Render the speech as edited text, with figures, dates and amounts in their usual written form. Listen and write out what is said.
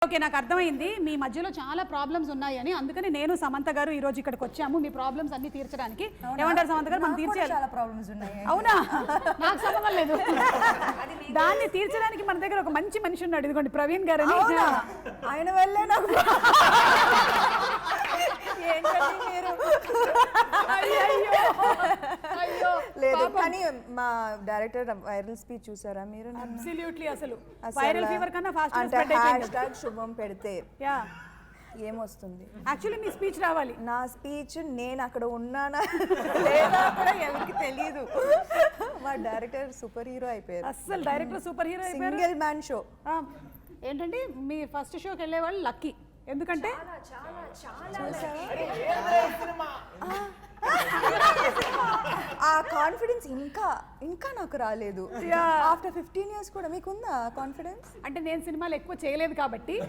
Okay, నాకు అర్థమైంది మీ మధ్యలో చాలా ప్రాబ్లమ్స్ ఉన్నాయని. అందుకని నేను సమంత గారు ఈ రోజు ఇక్కడికి వచ్చాము మీ ప్రాబ్లమ్స్ అన్ని తీర్చడానికి. ఏమంటారు సమంత గారు? మనం తీర్చాలి. చాలా ప్రాబ్లమ్స్ ఉన్నాయి. అవునా? నాకు సంబంధం లేదు. దాన్ని తీర్చడానికి మన దగ్గర ఒక మంచి మనిషి ఉన్నాడు. ఇదిగోండి ప్రవీణ్ గారు అని. ఆయన వల్లే నాకు లేదు. కానీ మా డైరెక్టర్ వైరల్ స్పీచ్ చూసారా మీరు? అబ్సల్యూట్లీ. అసలు వైరల్ ఫీవర్ కన్నా ఫాస్ట్ హ్యాష్‌ట్యాగ్ శుభం పెడితే ఏమొస్తుంది? యాక్చువల్లీ మీ స్పీచ్ రావాలి. నా స్పీచ్ నేను అక్కడ ఉన్నానా లేదా కూడా ఎవరికి తెలియదు. మా డైరెక్టర్ సూపర్ హీరో అయిపోయారు. అసలు డైరెక్టర్ సూపర్ హీరో అయిపోయారు. Single man show. ఏంటంటే మీ ఫస్ట్ షోకి వెళ్ళే వాళ్ళు లక్కీ. ఎందుకంటే ఆ కాన్ఫిడెన్స్ ఇంకా నాకు రాలేదు. ఆఫ్టర్ 15 years కూడా మీకుందా కాన్ఫిడెన్స్? అంటే నేను సినిమాలు ఎక్కువ చేయలేదు కాబట్టి